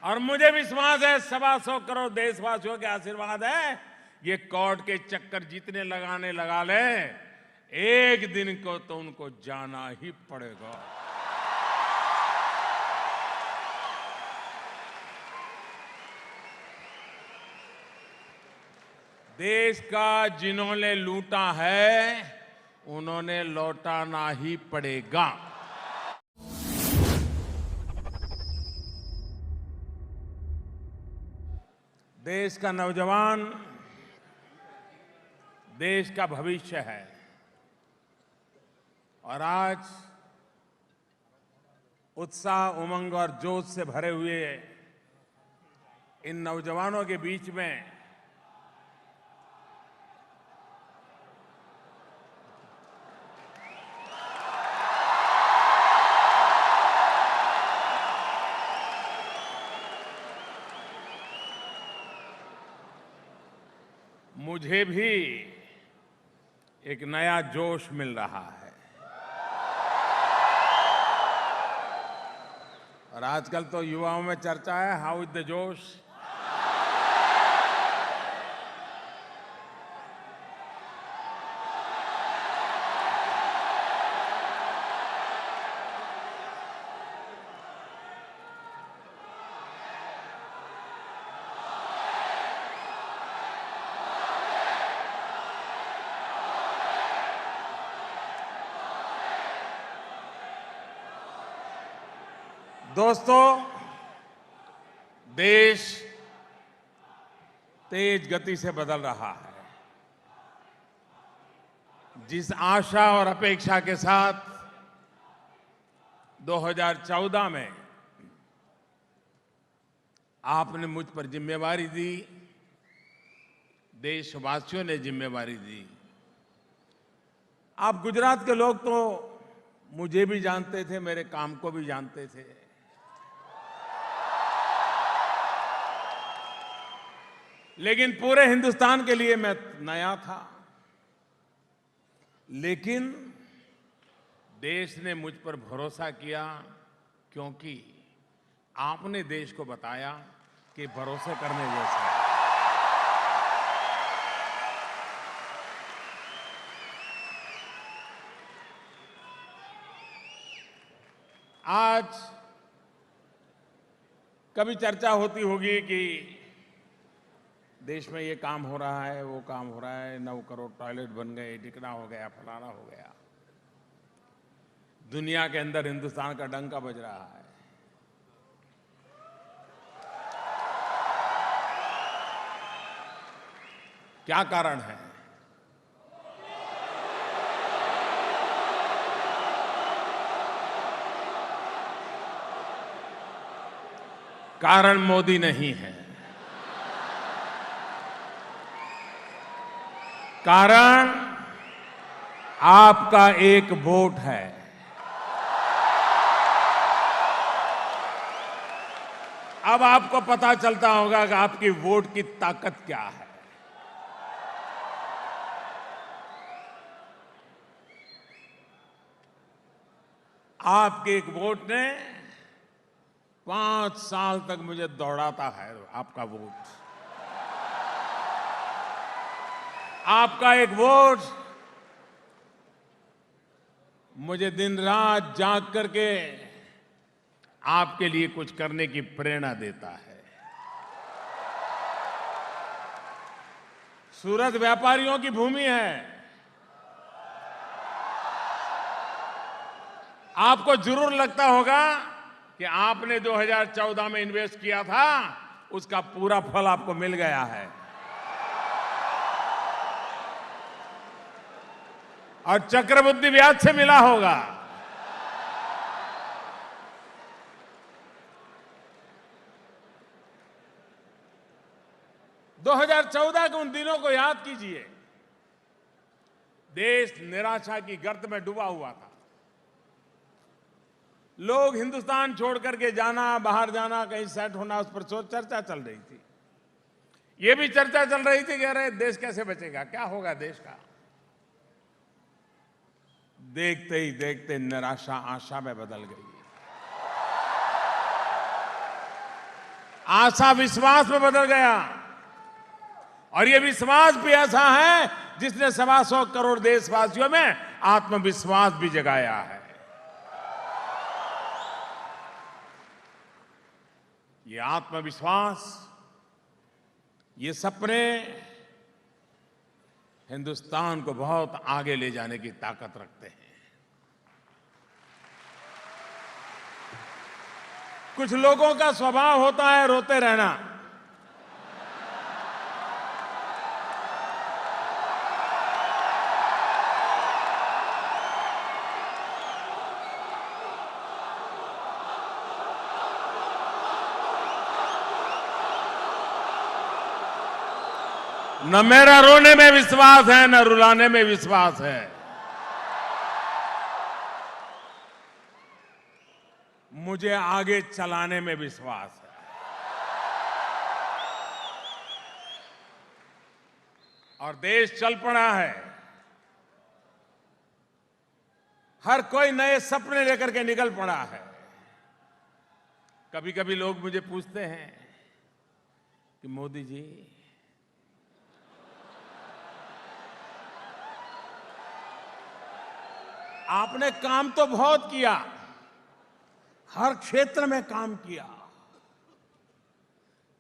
और मुझे विश्वास है 125 करोड़ देशवासियों के आशीर्वाद है, ये कोर्ट के चक्कर जितने लगाने लगा ले, एक दिन को तो उनको जाना ही पड़ेगा। देश का जिन्होंने लूटा है उन्होंने लौटाना ही पड़ेगा। देश का नौजवान देश का भविष्य है और आज उत्साह, उमंग और जोश से भरे हुए इन नौजवानों के बीच में मुझे भी एक नया जोश मिल रहा है। और आजकल तो युवाओं में चर्चा है, हाउ इज द जोश। दोस्तों, देश तेज गति से बदल रहा है। जिस आशा और अपेक्षा के साथ 2014 में आपने मुझ पर जिम्मेवारी दी, देशवासियों ने जिम्मेवारी दी। आप गुजरात के लोग तो मुझे भी जानते थे, मेरे काम को भी जानते थे। लेकिन पूरे हिंदुस्तान के लिए मैं नया था। लेकिन देश ने मुझ पर भरोसा किया, क्योंकि आपने देश को बताया कि भरोसे करने जैसा है। आज कभी चर्चा होती होगी कि देश में ये काम हो रहा है, वो काम हो रहा है, 9 करोड़ टॉयलेट बन गए, ढिकना हो गया, फलाना हो गया। दुनिया के अंदर हिंदुस्तान का डंका बज रहा है। क्या कारण है? कारण मोदी नहीं है, कारण आपका एक वोट है। अब आपको पता चलता होगा कि आपकी वोट की ताकत क्या है। आपके एक वोट ने 5 साल तक मुझे दौड़ाता है। आपका वोट, आपका एक वोट मुझे दिन रात जाग करके आपके लिए कुछ करने की प्रेरणा देता है। सूरत व्यापारियों की भूमि है। आपको जरूर लगता होगा कि आपने 2014 में इन्वेस्ट किया था, उसका पूरा फल आपको मिल गया है। और चक्रवृद्धि ब्याज से मिला होगा। दो 2014 के उन दिनों को याद कीजिए। देश निराशा की गर्त में डूबा हुआ था। लोग हिंदुस्तान छोड़ करके जाना, बाहर जाना, कहीं सेट होना, उस पर चर्चा चल रही थी। ये भी चर्चा चल रही थी कि अरे देश कैसे बचेगा, क्या होगा देश का। देखते ही देखते निराशा आशा में बदल गई। आशा विश्वास में बदल गया। और ये विश्वास भी ऐसा है जिसने 125 करोड़ देशवासियों में आत्मविश्वास भी जगाया है। ये आत्मविश्वास, ये सपने हिंदुस्तान को बहुत आगे ले जाने की ताकत रखते हैं। कुछ लोगों का स्वभाव होता है रोते रहना। न मेरा रोने में विश्वास है, न रुलाने में विश्वास है। मुझे आगे चलाने में विश्वास है। और देश चल पड़ा है। हर कोई नए सपने लेकर के निकल पड़ा है। कभी कभी लोग मुझे पूछते हैं कि मोदी जी, आपने काम तो बहुत किया, हर क्षेत्र में काम किया,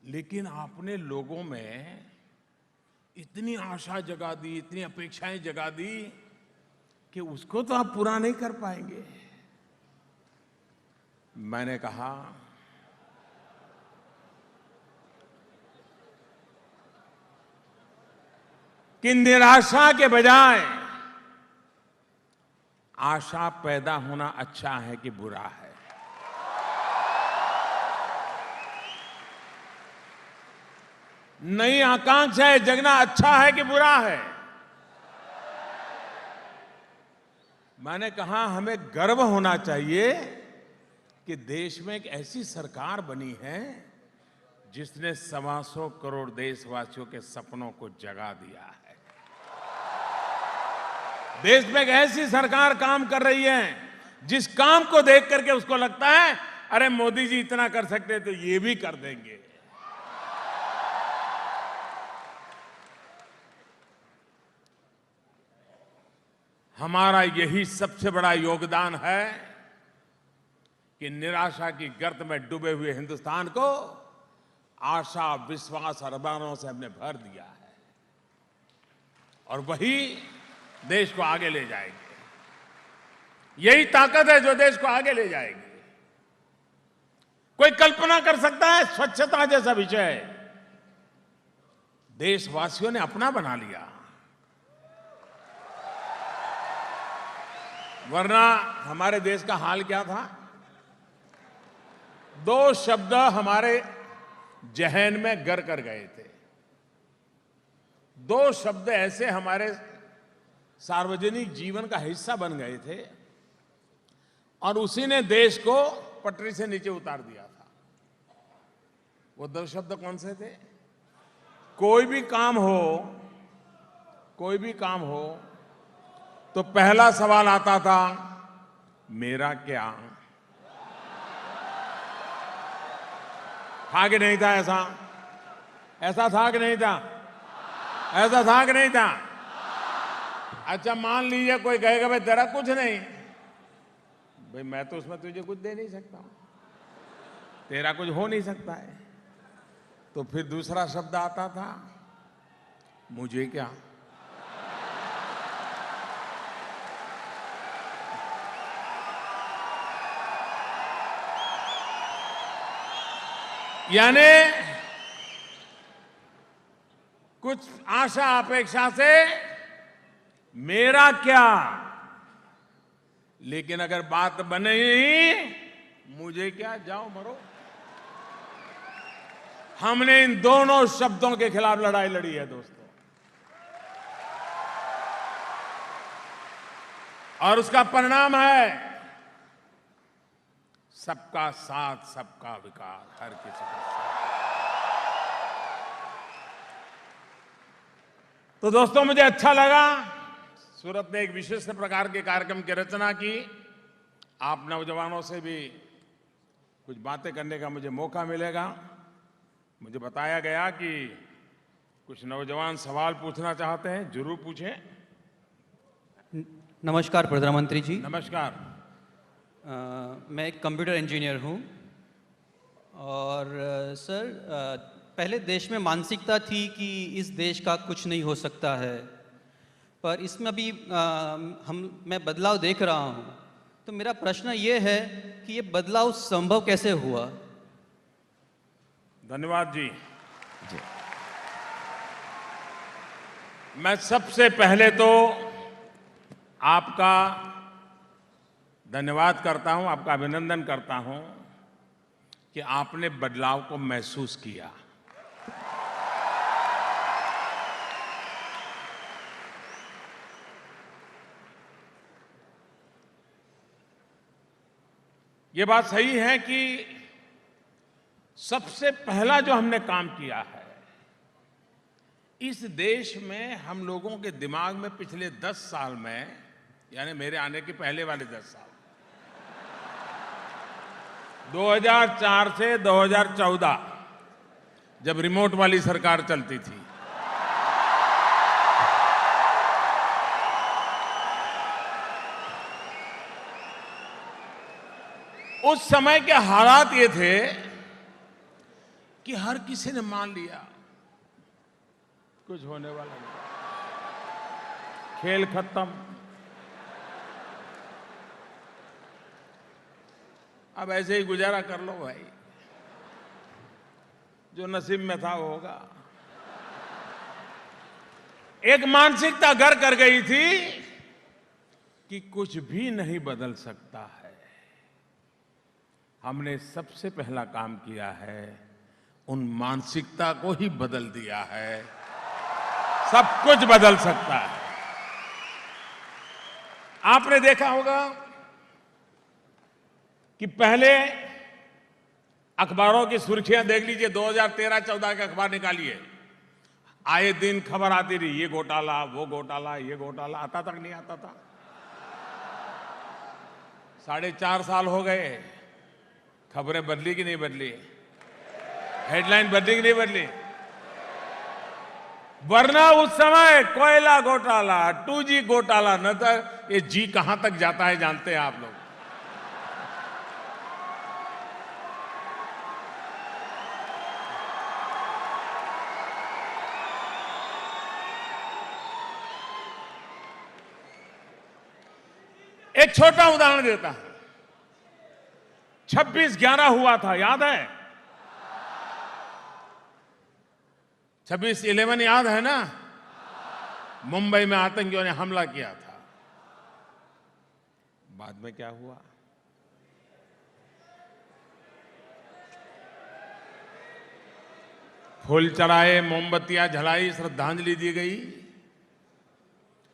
लेकिन आपने लोगों में इतनी आशा जगा दी, इतनी अपेक्षाएं जगा दी कि उसको तो आप पूरा नहीं कर पाएंगे। मैंने कहा कि निराशा के बजाय आशा पैदा होना अच्छा है कि बुरा है। नई आकांक्षाएं जगना अच्छा है कि बुरा है। मैंने कहा हमें गर्व होना चाहिए कि देश में एक ऐसी सरकार बनी है जिसने 125 करोड़ देशवासियों के सपनों को जगा दिया है। देश में एक ऐसी सरकार काम कर रही है जिस काम को देख करके उसको लगता है अरे मोदी जी इतना कर सकते तो ये भी कर देंगे। हमारा यही सबसे बड़ा योगदान है कि निराशा की गर्त में डूबे हुए हिंदुस्तान को आशा, विश्वास और अरमानों से हमने भर दिया है और वही देश को आगे ले जाएगी। यही ताकत है जो देश को आगे ले जाएगी। कोई कल्पना कर सकता है स्वच्छता जैसा विषय देशवासियों ने अपना बना लिया, वरना हमारे देश का हाल क्या था? 2 शब्द हमारे जहन में घर कर गए थे। 2 शब्द ऐसे हमारे सार्वजनिक जीवन का हिस्सा बन गए थे और उसी ने देश को पटरी से नीचे उतार दिया था। वो 2 शब्द कौन से थे? कोई भी काम हो तो पहला सवाल आता था मेरा क्या? था कि नहीं था? ऐसा था कि नहीं था? ऐसा था कि नहीं था? अच्छा मान लीजिए कोई कहेगा भाई तेरा कुछ नहीं, भाई मैं तो उसमें तुझे कुछ दे नहीं सकता हूं, तेरा कुछ हो नहीं सकता है। तो फिर दूसरा शब्द आता था मुझे क्या? यानी कुछ आशा अपेक्षा से मेरा क्या, लेकिन अगर बात बने ही मुझे क्या, जाओ मरो। हमने इन दोनों शब्दों के खिलाफ लड़ाई लड़ी है दोस्तों, और उसका परिणाम है सबका साथ, सबका विकास, हर किसी का साथ। तो दोस्तों मुझे अच्छा लगा, सूरत ने एक विशिष्ट प्रकार के कार्यक्रम की रचना की। आप नौजवानों से भी कुछ बातें करने का मुझे मौका मिलेगा। मुझे बताया गया कि कुछ नौजवान सवाल पूछना चाहते हैं, जरूर पूछें। नमस्कार प्रधानमंत्री जी। नमस्कार। मैं एक कंप्यूटर इंजीनियर हूँ और सर पहले देश में मानसिकता थी कि इस देश का कुछ नहीं हो सकता है, पर इसमें अभी मैं बदलाव देख रहा हूँ। तो मेरा प्रश्न ये है कि ये बदलाव संभव कैसे हुआ? धन्यवाद जी। मैं सबसे पहले तो आपका धन्यवाद करता हूं, आपका अभिनंदन करता हूं कि आपने बदलाव को महसूस किया। ये बात सही है कि सबसे पहला जो हमने काम किया है, इस देश में हम लोगों के दिमाग में पिछले 10 साल में, यानी मेरे आने के पहले वाले 10 साल, 2004 से 2014 जब रिमोट वाली सरकार चलती थी, उस समय के हालात ये थे कि हर किसी ने मान लिया कुछ होने वाला नहीं, खेल खत्म। अब ऐसे ही गुजारा कर लो भाई, जो नसीब में था वो होगा। एक मानसिकता घर कर गई थी कि कुछ भी नहीं बदल सकता है। हमने सबसे पहला काम किया है, उन मानसिकता को ही बदल दिया है। सब कुछ बदल सकता है। आपने देखा होगा कि पहले अखबारों की सुर्खियां देख लीजिए, 2013-14 के अखबार निकालिए, आए दिन खबर आती रही, ये घोटाला, वो घोटाला, ये घोटाला, आता तक नहीं आता था। 4.5 साल हो गए, खबरें बदली कि नहीं बदली? हेडलाइन बदली कि नहीं बदली? वरना उस समय कोयला घोटाला, 2G घोटाला, न तो ये जी कहां तक जाता है जानते हैं आप लोग। एक छोटा उदाहरण देता हूं। 26/11 हुआ था, याद है? 26/11 याद है ना? मुंबई में आतंकियों ने हमला किया था। बाद में क्या हुआ? फूल चढ़ाए, मोमबत्तियां जलाई, श्रद्धांजलि दी गई,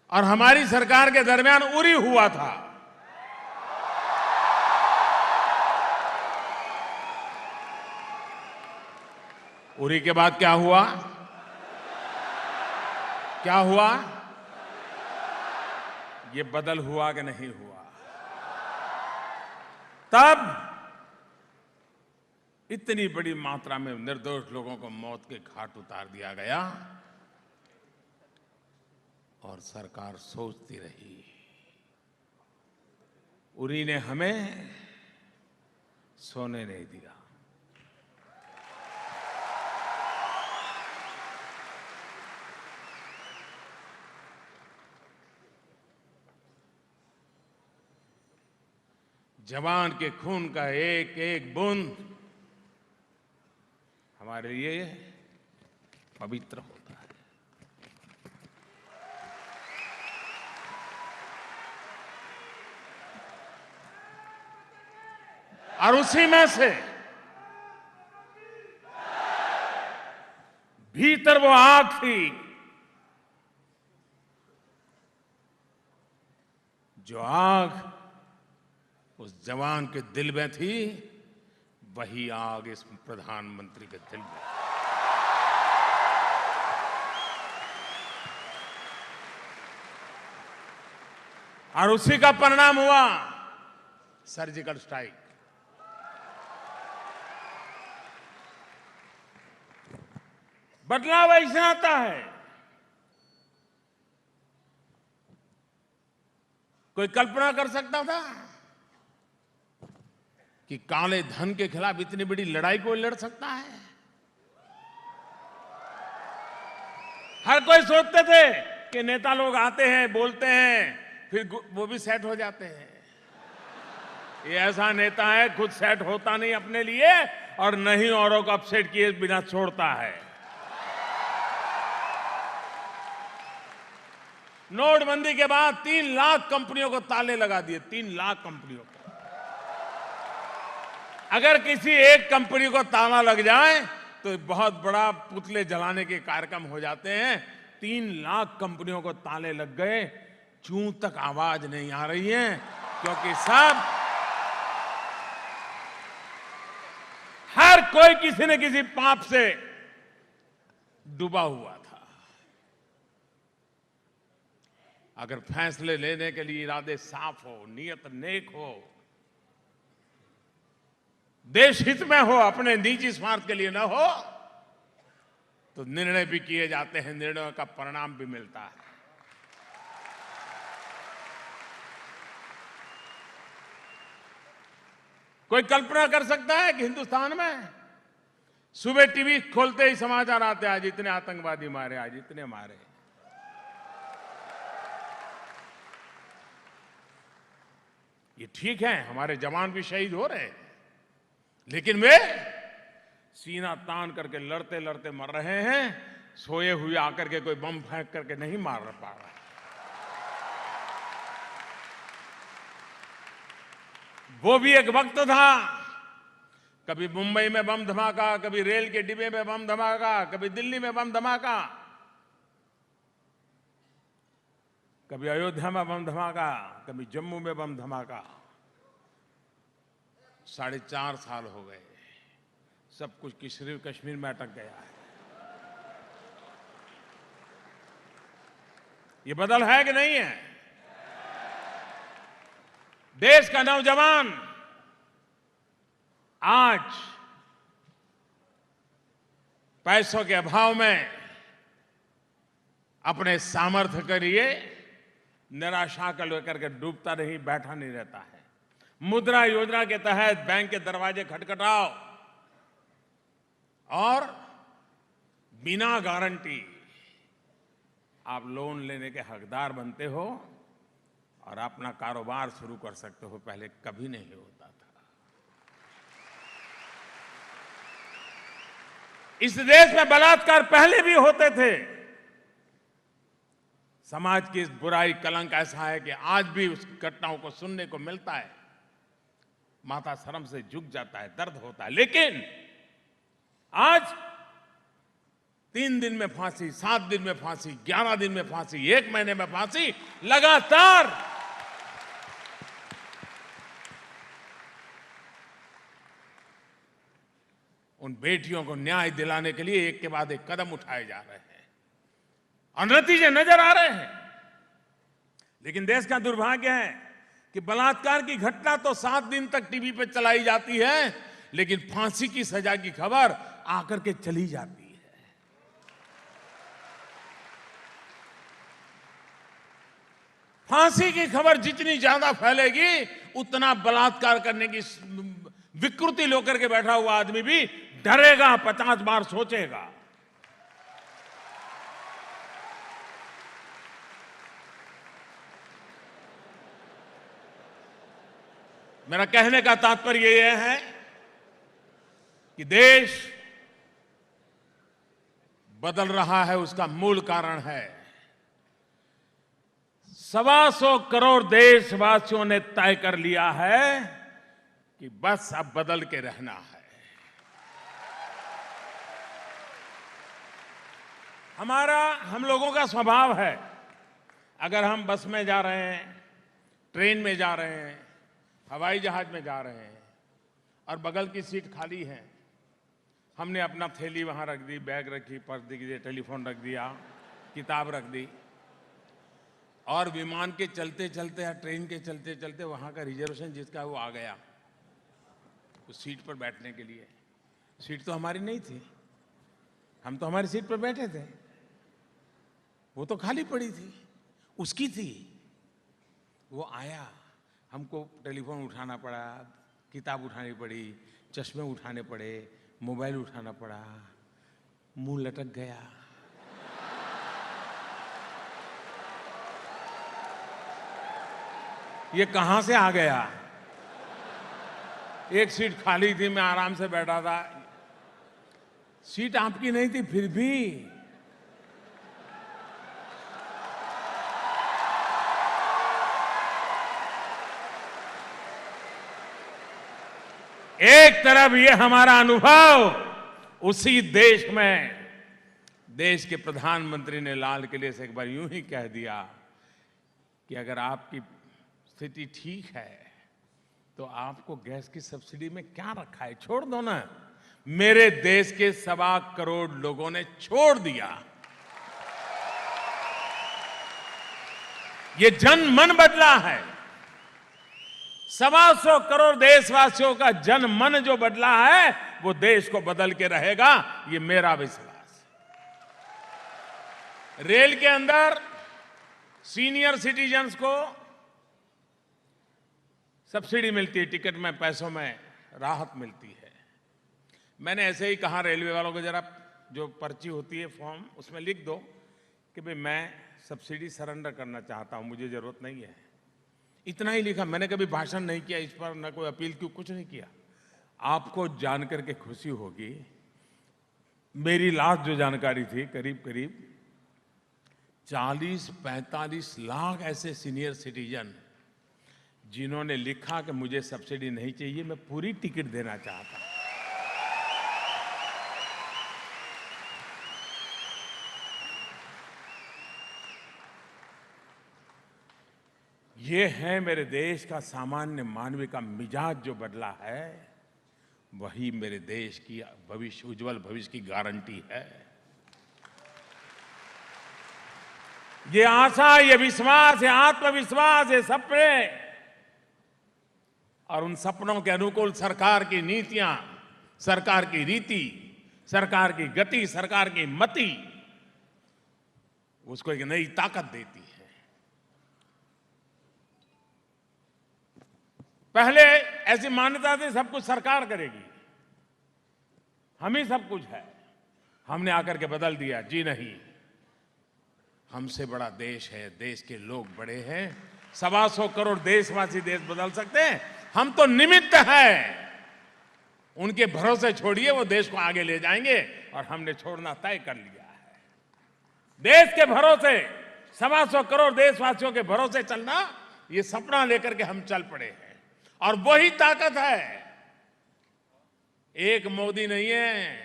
और हमारी सरकार के दरमियान उरी हुआ था। उरी के बाद क्या हुआ? क्या हुआ? ये बदल हुआ कि नहीं हुआ? तब इतनी बड़ी मात्रा में निर्दोष लोगों को मौत के घाट उतार दिया गया और सरकार सोचती रही। उरी ने हमें सोने नहीं दिया। जवान के खून का एक एक बूंद हमारे लिए पवित्र होता है। और उसी में से भीतर वो आग थी जो आग उस जवान के दिल में थी, वही आग इस प्रधानमंत्री के दिल में। और उसी का परिणाम हुआ सर्जिकल स्ट्राइक। बदलाव ऐसे आता है, कोई कल्पना कर सकता था कि काले धन के खिलाफ इतनी बड़ी लड़ाई कोई लड़ सकता है? हर कोई सोचते थे कि नेता लोग आते हैं, बोलते हैं, फिर वो भी सेट हो जाते हैं। ये ऐसा नेता है, खुद सेट होता नहीं अपने लिए और न ही औरों को अपसेट किए बिना छोड़ता है। नोटबंदी के बाद 3 लाख कंपनियों को ताले लगा दिए, 3 लाख कंपनियों को। अगर किसी एक कंपनी को ताला लग जाए तो बहुत बड़ा पुतले जलाने के कार्यक्रम हो जाते हैं। 3 लाख कंपनियों को ताले लग गए, चूं तक आवाज नहीं आ रही है, क्योंकि हर कोई किसी न किसी पाप से डूबा हुआ था। अगर फैसले लेने के लिए इरादे साफ हो, नियत नेक हो, देश हित में हो, अपने निजी स्वार्थ के लिए न हो, तो निर्णय भी किए जाते हैं, निर्णयों का परिणाम भी मिलता है। कोई कल्पना कर सकता है कि हिंदुस्तान में सुबह टीवी खोलते ही समाचार आते हैं, आज इतने आतंकवादी मारे, आज इतने मारे। ये ठीक है, हमारे जवान भी शहीद हो रहे हैं, लेकिन वे सीना तान करके लड़ते लड़ते मर रहे हैं, सोए हुए आकर के कोई बम फेंक करके नहीं मार पा रहा है। वो भी एक वक्त था, कभी मुंबई में बम धमाका, कभी रेल के डिब्बे में बम धमाका, कभी दिल्ली में बम धमाका, कभी अयोध्या में बम धमाका, कभी जम्मू में बम धमाका। 4.5 साल हो गए, सब कुछ कश्मीर में अटक गया है। ये बदल है कि नहीं है? देश का नौजवान आज पैसों के अभाव में अपने सामर्थ्य के लिए निराशा को लेकर के डूबता नहीं, बैठा नहीं रहता है। मुद्रा योजना के तहत बैंक के दरवाजे खटखटाओ और बिना गारंटी आप लोन लेने के हकदार बनते हो और अपना कारोबार शुरू कर सकते हो, पहले कभी नहीं होता था। इस देश में बलात्कार पहले भी होते थे। समाज की इस बुराई, कलंक ऐसा है कि आज भी उस घटनाओं को सुनने को मिलता है, माथा शर्म से झुक जाता है, दर्द होता है। लेकिन आज 3 दिन में फांसी, 7 दिन में फांसी, 11 दिन में फांसी, 1 महीने में फांसी, लगातार उन बेटियों को न्याय दिलाने के लिए एक के बाद एक कदम उठाए जा रहे हैं और नतीजे नजर आ रहे हैं। लेकिन देश का दुर्भाग्य है कि बलात्कार की घटना तो 7 दिन तक टीवी पर चलाई जाती है, लेकिन फांसी की सजा की खबर आकर के चली जाती है। फांसी की खबर जितनी ज्यादा फैलेगी, उतना बलात्कार करने की विकृति लेकर के बैठा हुआ आदमी भी डरेगा, 50 बार सोचेगा। मेरा कहने का तात्पर्य यह है कि देश बदल रहा है, उसका मूल कारण है 125 करोड़ देशवासियों ने तय कर लिया है कि बस अब बदल के रहना है। हम लोगों का स्वभाव है, अगर हम बस में जा रहे हैं, ट्रेन में जा रहे हैं, हवाई जहाज में जा रहे हैं और बगल की सीट खाली है, हमने अपना थैली वहां रख दी, बैग रखी, पर्स रख दी, टेलीफोन रख दिया, किताब रख दी और विमान के चलते चलते या ट्रेन के चलते चलते वहां का रिजर्वेशन जिसका वो आ गया उस सीट पर बैठने के लिए। सीट तो हमारी नहीं थी, हम तो हमारी सीट पर बैठे थे, वो तो खाली पड़ी थी, उसकी थी। वो आया, हमको टेलीफोन उठाना पड़ा, किताब उठानी पड़ी, चश्मे उठाने पड़े, मोबाइल उठाना पड़ा, मुंह लटक गया। ये कहां से आ गया? एक सीट खाली थी, मैं आराम से बैठा था। सीट आपकी नहीं थी, फिर भी एक तरफ ये हमारा अनुभव, उसी देश में देश के प्रधानमंत्री ने लाल किले से एक बार यूं ही कह दिया कि अगर आपकी स्थिति ठीक है तो आपको गैस की सब्सिडी में क्या रखा है, छोड़ दो ना। मेरे देश के 1.25 करोड़ लोगों ने छोड़ दिया। ये जन मन बदला है। 125 करोड़ देशवासियों का जन मन जो बदला है, वो देश को बदल के रहेगा, ये मेरा विश्वास है। रेल के अंदर सीनियर सिटीजन्स को सब्सिडी मिलती है, टिकट में पैसों में राहत मिलती है। मैंने ऐसे ही कहा रेलवे वालों को, जरा जो पर्ची होती है फॉर्म, उसमें लिख दो कि भाई मैं सब्सिडी सरेंडर करना चाहता हूं, मुझे जरूरत नहीं है। इतना ही लिखा, मैंने कभी भाषण नहीं किया इस पर, न कोई अपील की, कुछ नहीं किया। आपको जानकर के खुशी होगी, मेरी लास्ट जो जानकारी थी, करीब करीब 40-45 लाख ऐसे सीनियर सिटीजन जिन्होंने लिखा कि मुझे सब्सिडी नहीं चाहिए, मैं पूरी टिकट देना चाहता हूं। ये है मेरे देश का सामान्य मानवीय का मिजाज जो बदला है, वही मेरे देश की भविष्य, उज्जवल भविष्य की गारंटी है। ये आशा, ये विश्वास, ये आत्मविश्वास, ये सपने, और उन सपनों के अनुकूल सरकार की नीतियां, सरकार की रीति, सरकार की गति, सरकार की मति उसको एक नई ताकत देती है। पहले ऐसी मान्यता थी सब कुछ सरकार करेगी, हम ही सब कुछ है। हमने आकर के बदल दिया, जी नहीं, हमसे बड़ा देश है, देश के लोग बड़े हैं। 125 करोड़ देशवासी देश बदल सकते हैं, हम तो निमित्त हैं। उनके भरोसे छोड़िए, वो देश को आगे ले जाएंगे, और हमने छोड़ना तय कर लिया है। देश के भरोसे, 125 करोड़ देशवासियों के भरोसे चलना, ये सपना लेकर के हम चल पड़े हैं। और वही ताकत है, एक मोदी नहीं है,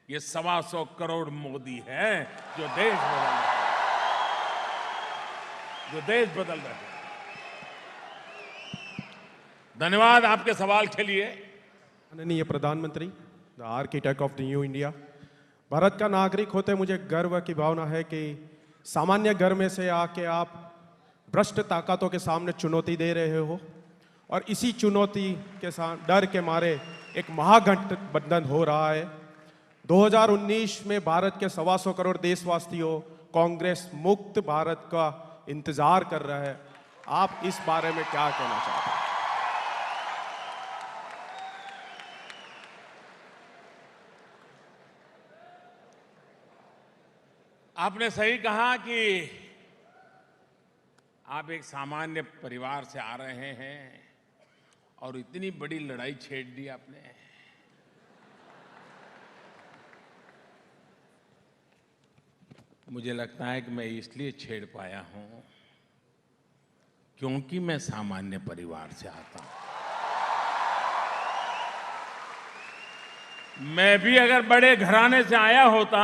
ये 125 करोड़ मोदी है जो देश बदल रहे हैं, जो देश बदल रहे हैं। धन्यवाद आपके सवाल के लिए। माननीय प्रधानमंत्री, the architect of the new India, Bharat का नागरिक होते मुझे गर्व की भावना है कि सामान्य घर में से आके आप भ्रष्ट ताकतों के सामने चुनौती दे रहे हो, और इसी चुनौती के साथ डर के मारे एक महागठबंधन हो रहा है। 2019 में भारत के 125 करोड़ देशवासियों कांग्रेस मुक्त भारत का इंतजार कर रहा है। आप इस बारे में क्या कहना चाहते हैं? आपने सही कहा कि आप एक सामान्य परिवार से आ रहे हैं और इतनी बड़ी लड़ाई छेड़ दी आपने। मुझे लगता है कि मैं इसलिए छेड़ पाया हूं क्योंकि मैं सामान्य परिवार से आता हूं। मैं भी अगर बड़े घराने से आया होता,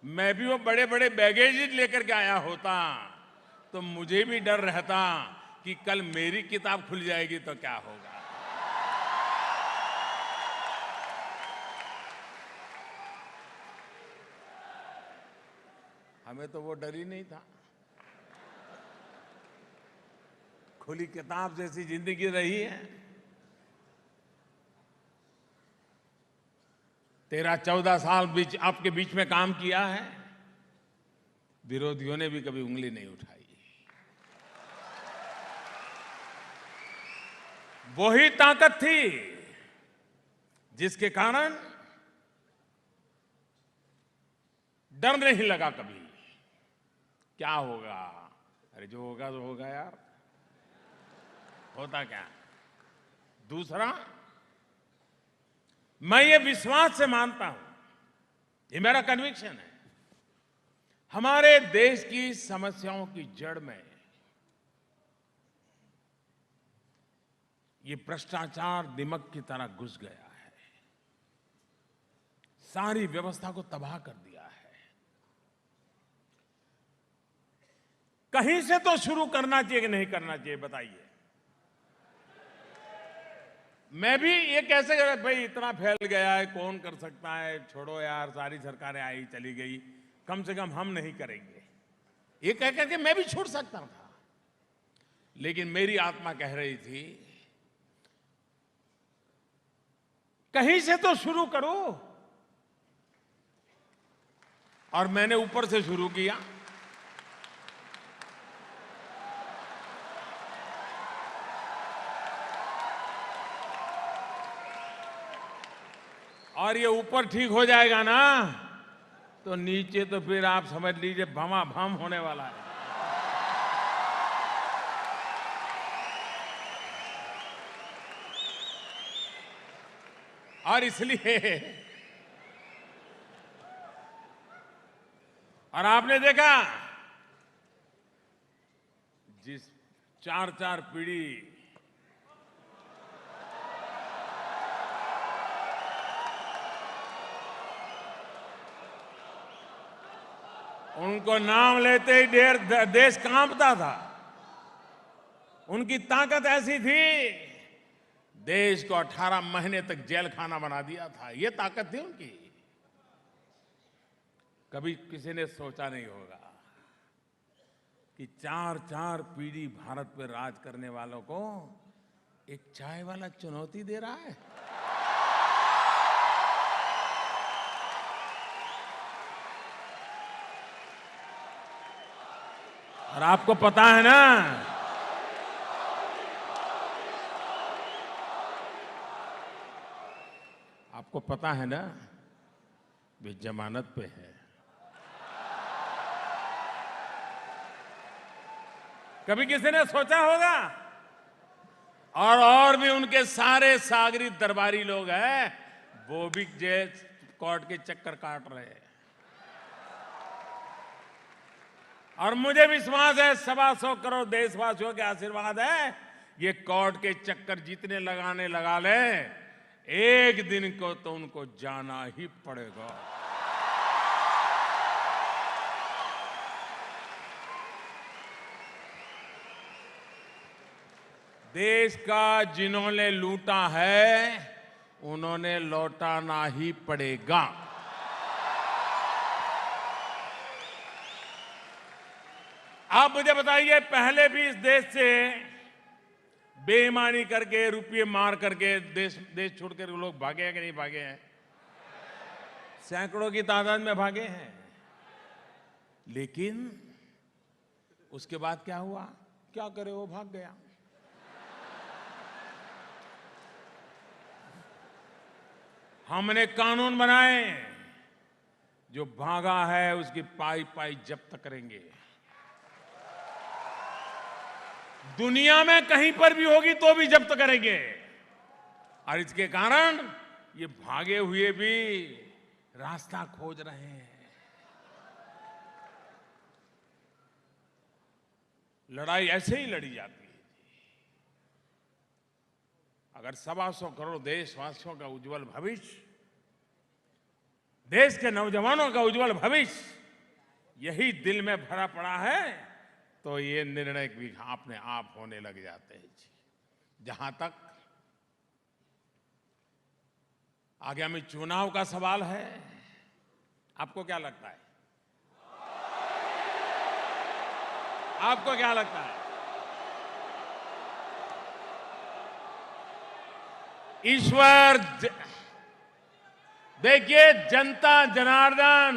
मैं भी वो बड़े बड़े बैगेज लेकर के आया होता, तो मुझे भी डर रहता कि कल मेरी किताब खुल जाएगी तो क्या होगा। हमें तो वो डर ही नहीं था। खुली किताब जैसी जिंदगी रही है। 13-14 साल बीच आपके बीच में काम किया है, विरोधियों ने भी कभी उंगली नहीं उठाई। वही ताकत थी जिसके कारण डर नहीं लगा कभी। क्या होगा? अरे जो होगा तो होगा यार, होता क्या। दूसरा, मैं ये विश्वास से मानता हूं, ये मेरा कन्विक्शन है, हमारे देश की समस्याओं की जड़ में ये भ्रष्टाचार दिमक की तरह घुस गया है, सारी व्यवस्था को तबाह कर दिया है। कहीं से तो शुरू करना चाहिए कि नहीं करना चाहिए, बताइए। मैं भी ये कैसे कर, भाई इतना फैल गया है, कौन कर सकता है, छोड़ो यार, सारी सरकारें आई चली गई, कम से कम हम नहीं करेंगे, ये कह करके मैं भी छूट सकता था। लेकिन मेरी आत्मा कह रही थी कहीं से तो शुरू करो, और मैंने ऊपर से शुरू किया। और ये ऊपर ठीक हो जाएगा ना, तो नीचे तो फिर आप समझ लीजिए भमाभम होने वाला है। और इसलिए, और आपने देखा जिस 4-4 पीढ़ी उनको नाम लेते ही देश कांपता था। उनकी ताकत ऐसी थी, देश को 18 महीने तक जेल खाना बना दिया था। ये ताकत थी उनकी। कभी किसी ने सोचा नहीं होगा कि 4-4 पीढ़ी भारत पर राज करने वालों को एक चाय वाला चुनौती दे रहा है। और आपको पता है ना, आपको पता है ना, वे जमानत पे है। कभी किसी ने सोचा होगा? और भी उनके सारे सागरी दरबारी लोग हैं, वो भी जेल कोर्ट के चक्कर काट रहे हैं। और मुझे विश्वास है 125 करोड़ देशवासियों के आशीर्वाद है, ये कोर्ट के चक्कर जितने लगाने लगा ले, एक दिन को तो उनको जाना ही पड़ेगा। देश का जिन्होंने लूटा है, उन्होंने लौटाना ही पड़ेगा। आप मुझे बताइए, पहले भी इस देश से बेईमानी करके, रुपये मार करके देश छोड़ कर लोग भागे हैं कि नहीं भागे हैं? सैकड़ों की तादाद में भागे हैं। लेकिन उसके बाद क्या हुआ? क्या करे, वो भाग गया। हमने कानून बनाए, जो भागा है उसकी पाई पाई जब्त करेंगे। दुनिया में कहीं पर भी होगी तो भी जब्त करेंगे। और इसके कारण ये भागे हुए भी रास्ता खोज रहे हैं। लड़ाई ऐसे ही लड़ी जाती है। अगर 125 करोड़ देशवासियों का उज्जवल भविष्य, देश के नौजवानों का उज्जवल भविष्य यही दिल में भरा पड़ा है, तो ये निर्णय भी अपने आप होने लग जाते हैं। जहां तक आगामी चुनाव का सवाल है, आपको क्या लगता है? आपको क्या लगता है? देखिए, जनता जनार्दन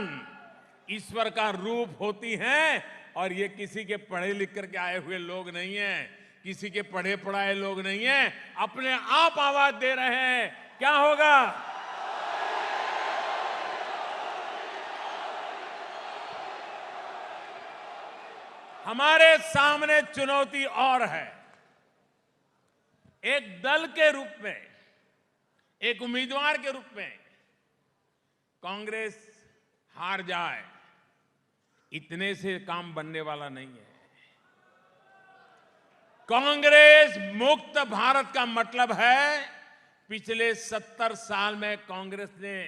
ईश्वर का रूप होती हैं और ये किसी के पढ़े लिख करके आए हुए लोग नहीं हैं, किसी के पढ़े पढ़ाए लोग नहीं हैं, अपने आप आवाज दे रहे हैं। क्या होगा? हमारे सामने चुनौती और है। एक दल के रूप में, एक उम्मीदवार के रूप में कांग्रेस हार जाए, इतने से काम बनने वाला नहीं है। कांग्रेस मुक्त भारत का मतलब है पिछले 70 साल में कांग्रेस ने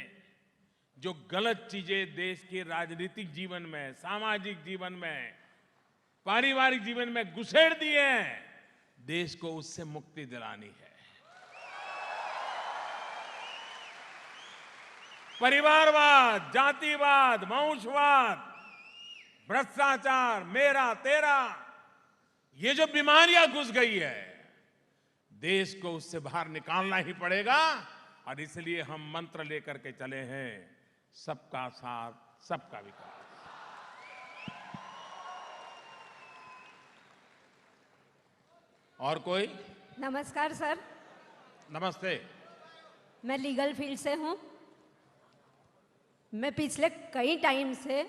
जो गलत चीजें देश के राजनीतिक जीवन में, सामाजिक जीवन में, पारिवारिक जीवन में घुसेड़ दिए हैं, देश को उससे मुक्ति दिलानी है। परिवारवाद, जातिवाद, वंशवाद, भ्रष्टाचार, मेरा तेरा, ये जो बीमारियां घुस गई है, देश को उससे बाहर निकालना ही पड़ेगा। और इसलिए हम मंत्र लेकर के चले हैं, सबका साथ, सबका विकास। और कोई? नमस्कार सर, नमस्ते। मैं लीगल फील्ड से हूँ। मैं पिछले कई टाइम से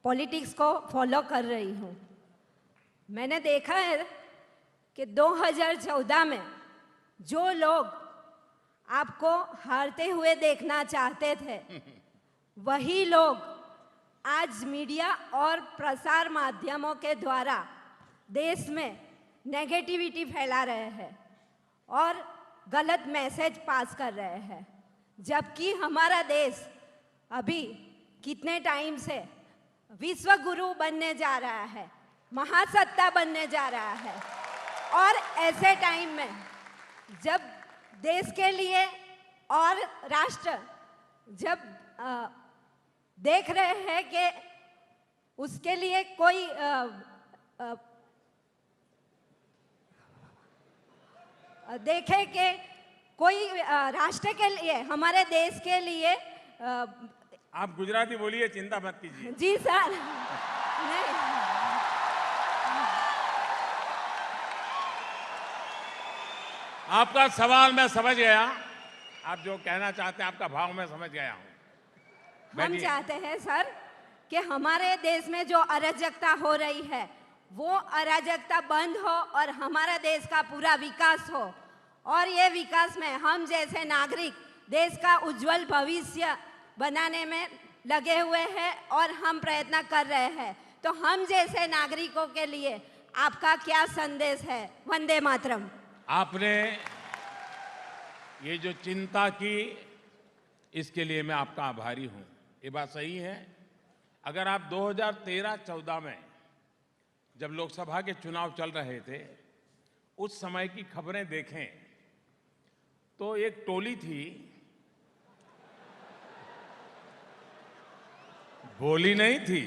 पॉलिटिक्स को फॉलो कर रही हूँ। मैंने देखा है कि 2014 में जो लोग आपको हारते हुए देखना चाहते थे, वही लोग आज मीडिया और प्रसार माध्यमों के द्वारा देश में नेगेटिविटी फैला रहे हैं और गलत मैसेज पास कर रहे हैं। जबकि हमारा देश अभी कितने टाइम से विश्व गुरु बनने जा रहा है, महासत्ता बनने जा रहा है। और ऐसे टाइम में जब देश के लिए और राष्ट्र जब देख रहे हैं कि उसके लिए कोई देखे कि कोई राष्ट्र के लिए, हमारे देश के लिए आप गुजराती बोलिए, चिंता मत कीजिए। जी सर। नहीं, आपका सवाल मैं समझ गया, आप जो कहना चाहते हैं, आपका भाव मैं समझ गया हूं। हम चाहते हैं सर कि हमारे देश में जो अराजकता हो रही है, वो अराजकता बंद हो और हमारा देश का पूरा विकास हो। और ये विकास में हम जैसे नागरिक देश का उज्जवल भविष्य बनाने में लगे हुए हैं और हम प्रयत्न कर रहे हैं। तो हम जैसे नागरिकों के लिए आपका क्या संदेश है? वंदे मातरम। आपने ये जो चिंता की, इसके लिए मैं आपका आभारी हूं। ये बात सही है। अगर आप 2013-14 में जब लोकसभा के चुनाव चल रहे थे, उस समय की खबरें देखें तो एक टोली थी, बोली नहीं थी,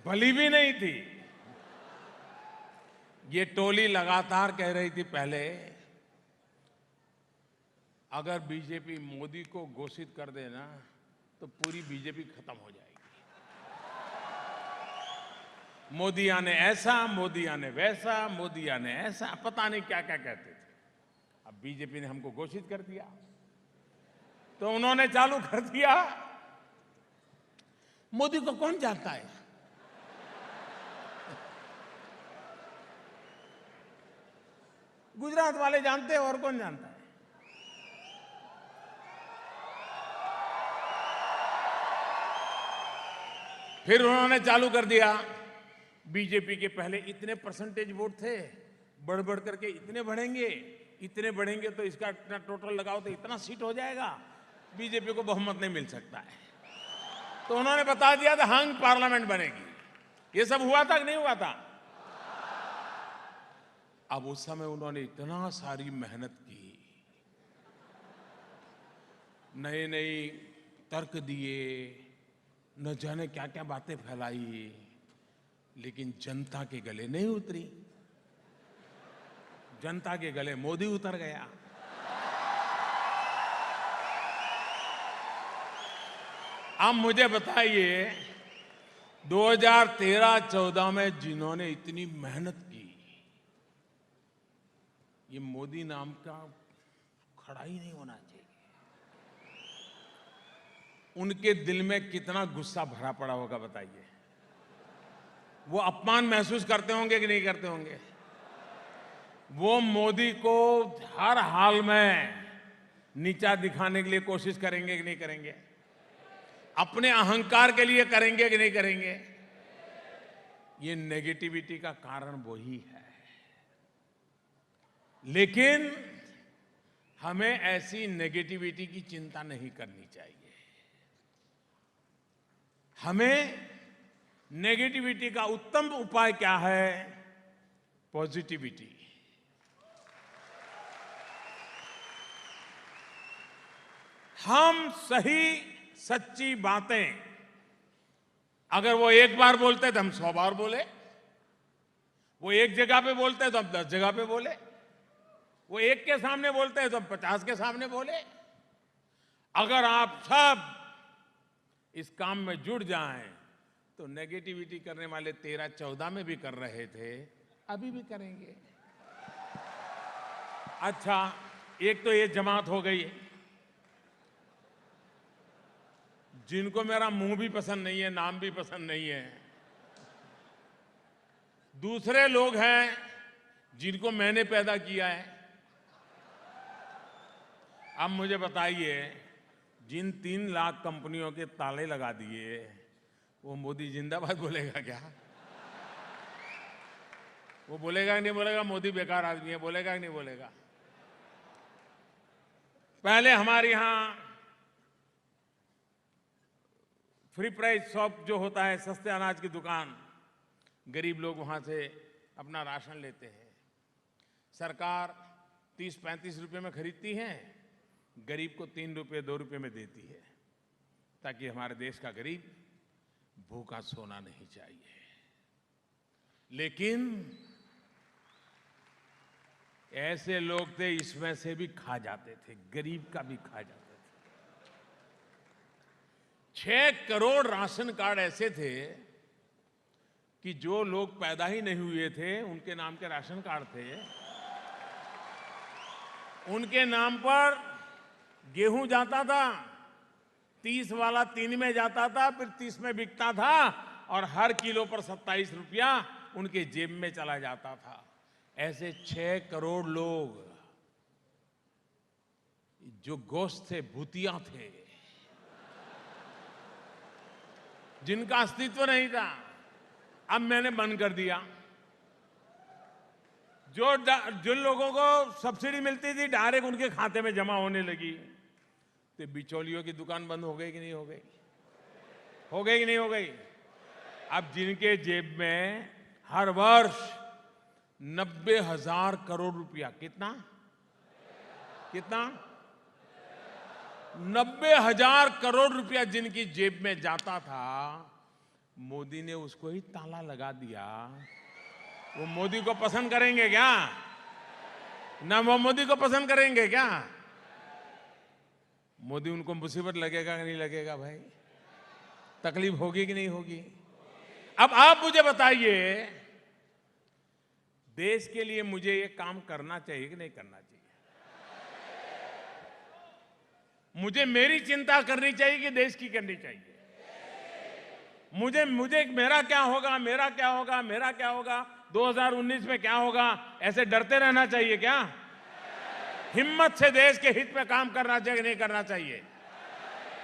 भली भी नहीं थी। ये टोली लगातार कह रही थी पहले, अगर बीजेपी मोदी को घोषित कर देना तो पूरी बीजेपी खत्म हो जाएगी। मोदी आने ऐसा, मोदी आने वैसा, मोदी आने ऐसा, पता नहीं क्या क्या कहते थे। अब बीजेपी ने हमको घोषित कर दिया तो उन्होंने चालू कर दिया, मोदी को कौन जानता है? गुजरात वाले जानते हैं, और कौन जानता है? फिर उन्होंने चालू कर दिया, बीजेपी के पहले इतने परसेंटेज वोट थे, बढ़ बढ़ करके इतने बढ़ेंगे तो इसका इतना टोटल लगाओ तो इतना सीट हो जाएगा, बीजेपी को बहुमत नहीं मिल सकता है। तो उन्होंने बता दिया था हंग पार्लियामेंट बनेगी। ये सब हुआ था कि नहीं हुआ था? अब उस समय उन्होंने इतना सारी मेहनत की, नए नए तर्क दिए, न जाने क्या क्या बातें फैलाई, लेकिन जनता के गले नहीं उतरी। जनता के गले मोदी उतर गया। अब मुझे बताइए, 2013-14 में जिन्होंने इतनी मेहनत की, ये मोदी नाम का खड़ा ही नहीं होना चाहिए। उनके दिल में कितना गुस्सा भरा पड़ा होगा बताइए। वो अपमान महसूस करते होंगे कि नहीं करते होंगे? वो मोदी को हर हाल में नीचा दिखाने के लिए कोशिश करेंगे कि नहीं करेंगे? अपने अहंकार के लिए करेंगे कि नहीं करेंगे? ये नेगेटिविटी का कारण वही है। लेकिन हमें ऐसी नेगेटिविटी की चिंता नहीं करनी चाहिए। हमें नेगेटिविटी का उत्तम उपाय क्या है? पॉजिटिविटी। हम सही सच्ची बातें अगर वो एक बार बोलते तो हम 100 बार बोले, वो एक जगह पे बोलते तो हम 10 जगह पे बोले, वो एक के सामने बोलते हैं तो हम 50 के सामने बोले। अगर आप सब इस काम में जुड़ जाएं तो नेगेटिविटी करने वाले 13-14 में भी कर रहे थे, अभी भी करेंगे। अच्छा, एक तो ये जमात हो गई, जिनको मेरा मुंह भी पसंद नहीं है, नाम भी पसंद नहीं है। दूसरे लोग हैं जिनको मैंने पैदा किया है। अब मुझे बताइए, जिन 3 लाख कंपनियों के ताले लगा दिए, वो मोदी जिंदाबाद बोलेगा क्या? वो बोलेगा कि नहीं बोलेगा मोदी बेकार आदमी है? बोलेगा कि नहीं बोलेगा? पहले हमारे यहां फ्री प्राइस शॉप जो होता है, सस्ते अनाज की दुकान, गरीब लोग वहां से अपना राशन लेते हैं। सरकार 30-35 रुपए में खरीदती है, गरीब को 3 रुपए 2 रुपए में देती है, ताकि हमारे देश का गरीब भूखा सोना नहीं चाहिए। लेकिन ऐसे लोग थे, इसमें से भी खा जाते थे, गरीब का भी खा जाते थे। 6 करोड़ राशन कार्ड ऐसे थे कि जो लोग पैदा ही नहीं हुए थे, उनके नाम के राशन कार्ड थे। उनके नाम पर गेहूं जाता था, 30 वाला 3 में जाता था, फिर 30 में बिकता था, और हर किलो पर 27 रुपया उनके जेब में चला जाता था। ऐसे 6 करोड़ लोग जो गोश्त थे, भूतिया थे, जिनका अस्तित्व नहीं था, अब मैंने बंद कर दिया। जिन लोगों को सब्सिडी मिलती थी, डायरेक्ट उनके खाते में जमा होने लगी। तो बिचौलियों की दुकान बंद हो गई कि नहीं हो गई? हो गई कि नहीं हो गई? अब जिनके जेब में हर वर्ष 90,000 करोड़ रुपया, कितना 90,000 करोड़ रुपया जिनकी जेब में जाता था, मोदी ने उसको ही ताला लगा दिया। वो मोदी को पसंद करेंगे क्या? ना वो मोदी को पसंद करेंगे क्या? मोदी उनको मुसीबत लगेगा कि नहीं लगेगा भाई? तकलीफ होगी कि नहीं होगी? अब आप मुझे बताइए, देश के लिए मुझे ये काम करना चाहिए कि नहीं करना चाहिए? मुझे मेरी चिंता करनी चाहिए कि देश की करनी चाहिए? मुझे मेरा क्या होगा, मेरा क्या होगा, मेरा क्या होगा, 2019 में क्या होगा, ऐसे डरते रहना चाहिए क्या? हिम्मत से देश के हित में काम करना चाहिए, नहीं करना चाहिए?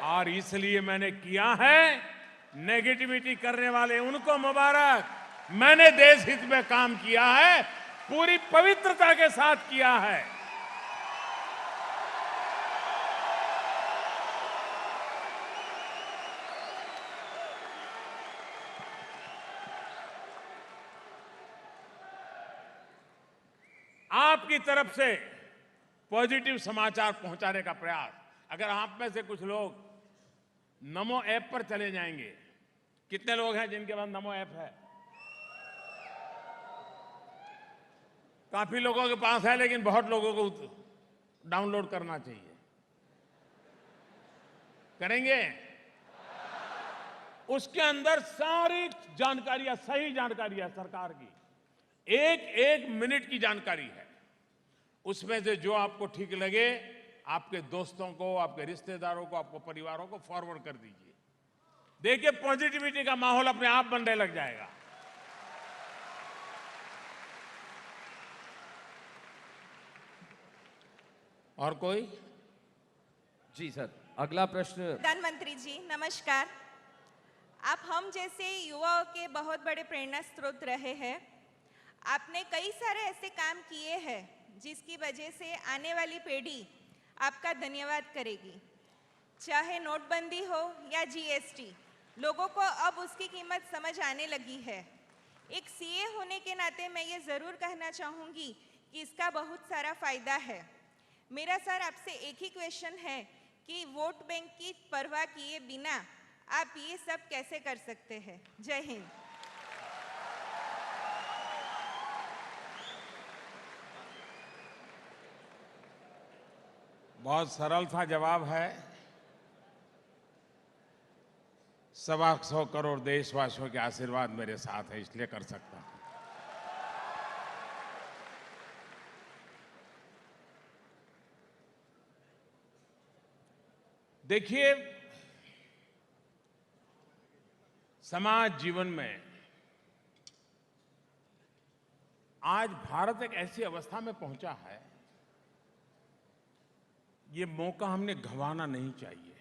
और इसलिए मैंने किया है। नेगेटिविटी करने वाले उनको मुबारक। मैंने देश हित में काम किया है, पूरी पवित्रता के साथ किया है। आपकी तरफ से पॉजिटिव समाचार पहुंचाने का प्रयास, अगर आप में से कुछ लोग नमो ऐप पर चले जाएंगे, कितने लोग हैं जिनके पास नमो ऐप है? काफी लोगों के पास है, लेकिन बहुत लोगों को डाउनलोड करना चाहिए। करेंगे? उसके अंदर सारी जानकारियां, सही जानकारियां सरकार की, एक एक मिनट की जानकारी है। उसमें से जो आपको ठीक लगे आपके दोस्तों को, आपके रिश्तेदारों को, आपको परिवारों को फॉरवर्ड कर दीजिए। देखिए पॉजिटिविटी का माहौल अपने आप बनने लग जाएगा। और कोई? जी सर, अगला प्रश्न। प्रधानमंत्री जी नमस्कार। आप हम जैसे युवाओं के बहुत बड़े प्रेरणा स्रोत रहे हैं। आपने कई सारे ऐसे काम किए हैं जिसकी वजह से आने वाली पीढ़ी आपका धन्यवाद करेगी। चाहे नोटबंदी हो या जीएसटी, लोगों को अब उसकी कीमत समझ आने लगी है। एक सीए होने के नाते मैं ये ज़रूर कहना चाहूँगी कि इसका बहुत सारा फ़ायदा है। मेरा सर आपसे एक ही क्वेश्चन है कि वोट बैंक की परवाह किए बिना आप ये सब कैसे कर सकते हैं? जय हिंद। बहुत सरल सा जवाब है। 125 करोड़ देशवासियों के आशीर्वाद मेरे साथ है, इसलिए कर सकता हूं। देखिए, समाज जीवन में आज भारत एक ऐसी अवस्था में पहुंचा है, ये मौका हमने गंवाना नहीं चाहिए।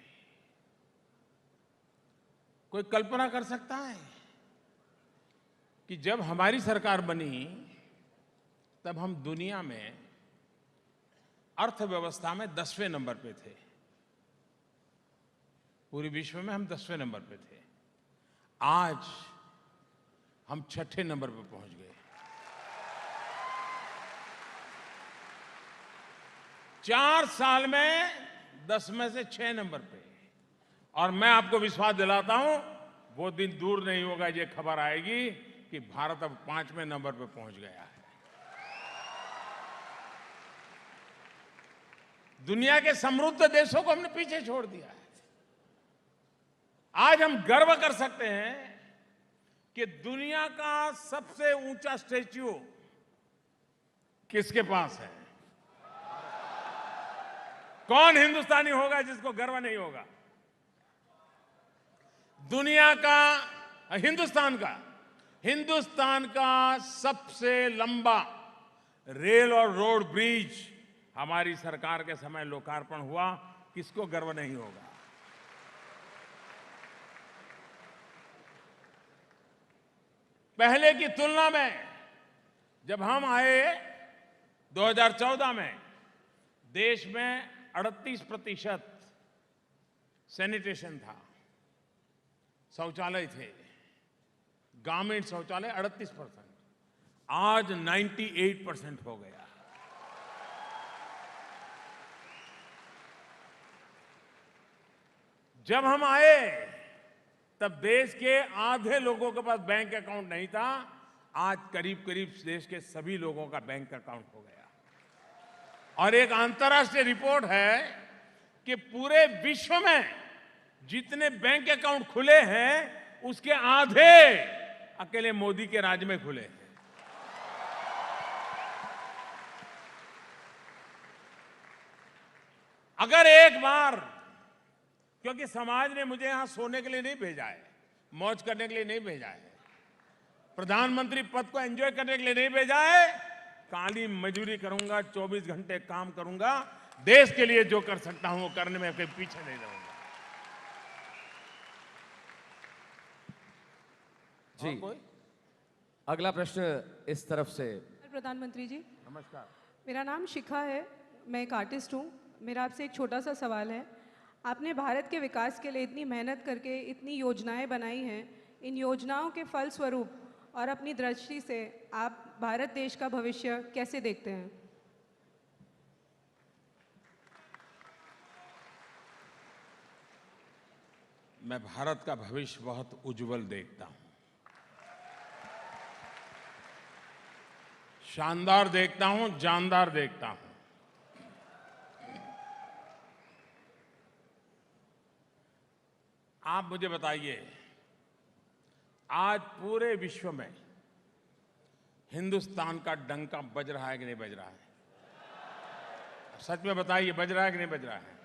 कोई कल्पना कर सकता है कि जब हमारी सरकार बनी तब हम दुनिया में अर्थव्यवस्था में 10वें नंबर पे थे। पूरे विश्व में हम 10वें नंबर पे थे। आज हम 6ठे नंबर पे पहुंच गए। 4 साल में 10 में से 6 नंबर पे। और मैं आपको विश्वास दिलाता हूं, वो दिन दूर नहीं होगा ये खबर आएगी कि भारत अब 5वें नंबर पे पहुंच गया है। दुनिया के समृद्ध देशों को हमने पीछे छोड़ दिया है। आज हम गर्व कर सकते हैं कि दुनिया का सबसे ऊंचा स्टैच्यू किसके पास है? कौन हिंदुस्तानी होगा जिसको गर्व नहीं होगा? दुनिया का, हिंदुस्तान का सबसे लंबा रेल और रोड ब्रिज हमारी सरकार के समय लोकार्पण हुआ। किसको गर्व नहीं होगा? पहले की तुलना में जब हम आए 2014 में, देश में 38% सैनिटेशन था, शौचालय थे, ग्रामीण शौचालय 38%। आज 98% हो गया। जब हम आए तब देश के आधे लोगों के पास बैंक अकाउंट नहीं था। आज करीब करीब देश के सभी लोगों का बैंक अकाउंट हो गया। और एक अंतर्राष्ट्रीय रिपोर्ट है कि पूरे विश्व में जितने बैंक अकाउंट खुले हैं उसके आधे अकेले मोदी के राज में खुले हैं। अगर एक बार, क्योंकि समाज ने मुझे यहां सोने के लिए नहीं भेजा है, मौज करने के लिए नहीं भेजा है, प्रधानमंत्री पद को एंजॉय करने के लिए नहीं भेजा है। काली मजदूरी करूंगा, 24 घंटे काम करूंगा, देश के लिए जो कर सकता हूं वो करने में कहीं पीछे नहीं रहूंगा। जी, अगला प्रश्न इस तरफ से। प्रधानमंत्री जी नमस्कार। मेरा नाम शिखा है, मैं एक आर्टिस्ट हूँ। मेरा आपसे एक छोटा सा सवाल है। आपने भारत के विकास के लिए इतनी मेहनत करके इतनी योजनाएं बनाई हैं, इन योजनाओं के फलस्वरूप और अपनी दृष्टि से आप भारत देश का भविष्य कैसे देखते हैं? मैं भारत का भविष्य बहुत उज्जवल देखता हूं। शानदार देखता हूं, जानदार देखता हूं। आप मुझे बताइए, आज पूरे विश्व में हिंदुस्तान का डंका बज रहा है कि नहीं बज रहा है? सच में बताइए, बज रहा है कि नहीं बज रहा है?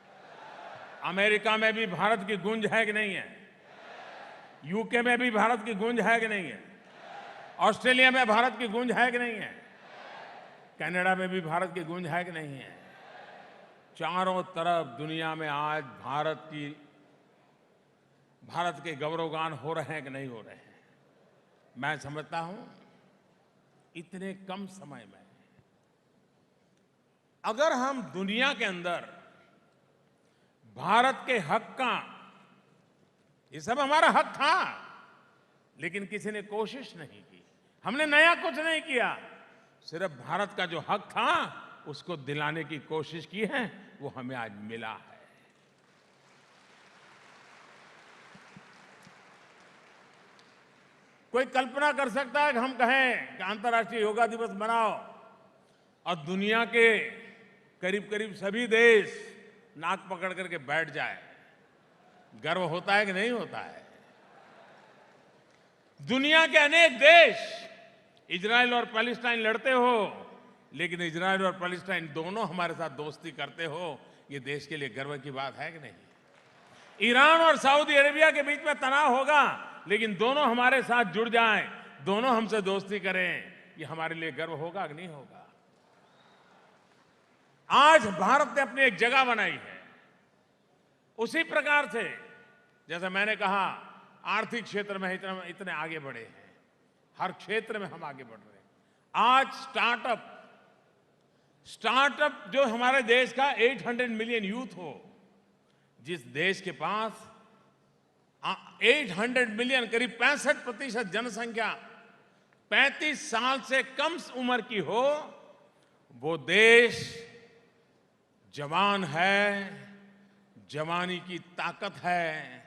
अमेरिका में भी भारत की गूंज है कि नहीं है? यूके में भी भारत की गूंज है कि नहीं है? ऑस्ट्रेलिया में भारत की गूंज है कि नहीं है? कनाडा में भी भारत की गूंज है कि नहीं है? चारों तरफ दुनिया में आज भारत के गौरवगान हो रहे हैं कि नहीं हो रहे हैं? मैं समझता हूं इतने कम समय में अगर हम दुनिया के अंदर भारत के हक का, ये सब हमारा हक था, लेकिन किसी ने कोशिश नहीं की, हमने नया कुछ नहीं किया, सिर्फ भारत का जो हक था उसको दिलाने की कोशिश की है, वो हमें आज मिला है। कोई कल्पना कर सकता है कि हम कहें कि अंतर्राष्ट्रीय योगा दिवस मनाओ और दुनिया के करीब करीब सभी देश नाक पकड़ करके बैठ जाए? गर्व होता है कि नहीं होता है? दुनिया के अनेक देश इजराइल और पैलेस्टाइन लड़ते हो, लेकिन इजराइल और पैलेस्टाइन दोनों हमारे साथ दोस्ती करते हो, ये देश के लिए गर्व की बात है कि नहीं? ईरान और सऊदी अरेबिया के बीच में तनाव होगा, लेकिन दोनों हमारे साथ जुड़ जाएं, दोनों हमसे दोस्ती करें, ये हमारे लिए गर्व होगा कि नहीं होगा? आज भारत ने अपनी एक जगह बनाई है। उसी प्रकार से जैसे मैंने कहा, आर्थिक क्षेत्र में इतने आगे बढ़े हैं, हर क्षेत्र में हम आगे बढ़ रहे हैं। आज स्टार्टअप जो हमारे देश का 800 मिलियन यूथ हो, जिस देश के पास 800 मिलियन, करीब 65% जनसंख्या 35 साल से कम उम्र की हो, वो देश जवान है, जवानी की ताकत है,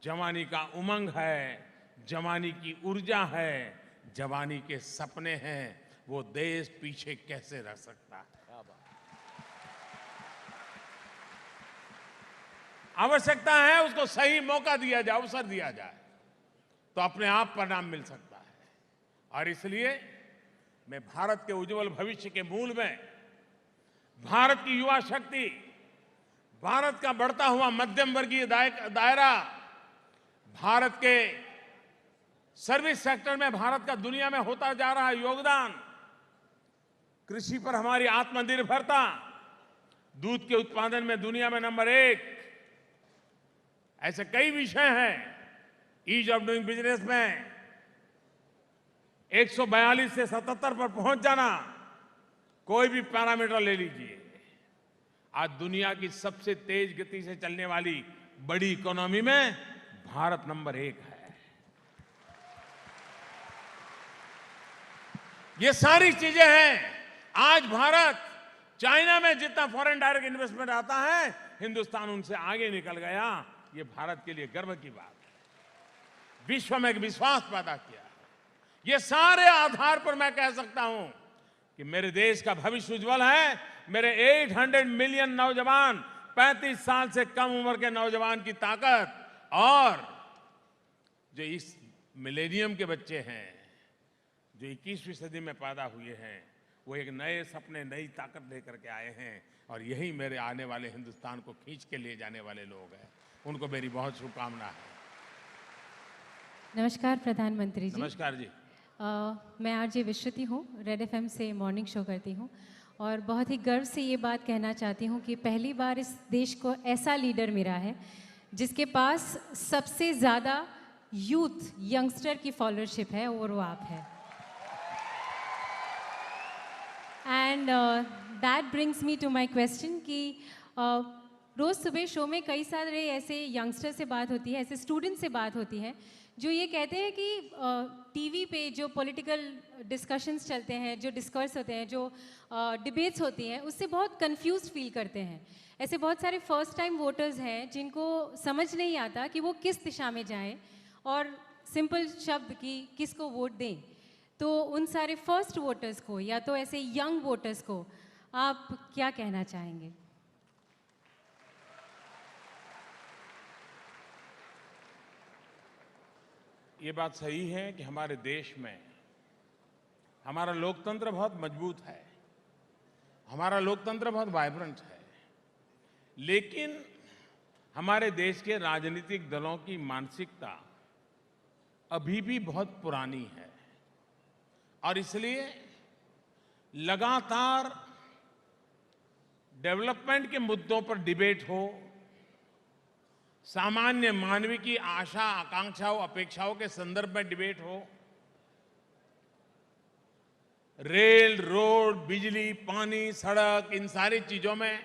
जवानी का उमंग है, जवानी की ऊर्जा है, जवानी के सपने हैं, वो देश पीछे कैसे रह सकता है? आवश्यकता है उसको सही मौका दिया जाए, अवसर दिया जाए, तो अपने आप परिणाम मिल सकता है। और इसलिए मैं भारत के उज्जवल भविष्य के मूल में भारत की युवा शक्ति, भारत का बढ़ता हुआ मध्यम वर्गीय दायरा, भारत के सर्विस सेक्टर में भारत का दुनिया में होता जा रहा योगदान, कृषि पर हमारी आत्मनिर्भरता, दूध के उत्पादन में दुनिया में नंबर 1, ऐसे कई विषय हैं। ईज ऑफ डूइंग बिजनेस में 142 से 77 पर पहुंच जाना, कोई भी पैरामीटर ले लीजिए, आज दुनिया की सबसे तेज गति से चलने वाली बड़ी इकोनॉमी में भारत नंबर 1 है। ये सारी चीजें हैं। आज भारत, चाइना में जितना फॉरेन डायरेक्ट इन्वेस्टमेंट आता है, हिंदुस्तान उनसे आगे निकल गया। ये भारत के लिए गर्व की बात है। विश्व में एक विश्वास पैदा किया। ये सारे आधार पर मैं कह सकता हूं कि मेरे देश का भविष्य उज्जवल है। मेरे 800 मिलियन नौजवान, 35 साल से कम उम्र के नौजवान की ताकत, और जो इस मिलेनियम के बच्चे हैं, जो 21वीं सदी में पैदा हुए हैं, वो एक नए सपने, नई ताकत लेकर के आए हैं, और यही मेरे आने वाले हिंदुस्तान को खींच के ले जाने वाले लोग हैं। उनको मेरी बहुत शुभकामना है। नमस्कार प्रधानमंत्री जी। नमस्कार जी। मैं आरजे विश्रुति हूँ, रेड एफएम से मॉर्निंग शो करती हूँ, और बहुत ही गर्व से ये बात कहना चाहती हूँ कि पहली बार इस देश को ऐसा लीडर मिला है जिसके पास सबसे ज़्यादा यूथ, यंगस्टर की फॉलोअरशिप है, और वो आप है। And that brings me to my question कि रोज़ सुबह शो में कई सारे ऐसे यंगस्टर से बात होती है, ऐसे स्टूडेंट से बात होती है जो ये कहते हैं कि टीवी पे जो पॉलिटिकल डिस्कशंस चलते हैं, जो डिस्कर्स होते हैं, जो डिबेट्स होती हैं, उससे बहुत कंफ्यूज फील करते हैं। ऐसे बहुत सारे फर्स्ट टाइम वोटर्स हैं जिनको समझ नहीं आता कि वो किस दिशा में जाएं, और सिंपल शब्द कि किसको वोट दें। तो उन सारे फर्स्ट वोटर्स को या तो ऐसे यंग वोटर्स को आप क्या कहना चाहेंगे? ये बात सही है कि हमारे देश में हमारा लोकतंत्र बहुत मजबूत है, हमारा लोकतंत्र बहुत वाइब्रेंट है, लेकिन हमारे देश के राजनीतिक दलों की मानसिकता अभी भी बहुत पुरानी है और इसलिए लगातार डेवलपमेंट के मुद्दों पर डिबेट हो, सामान्य मानवीय की आशा आकांक्षाओं अपेक्षाओं के संदर्भ में डिबेट हो, रेल रोड बिजली पानी सड़क इन सारी चीजों में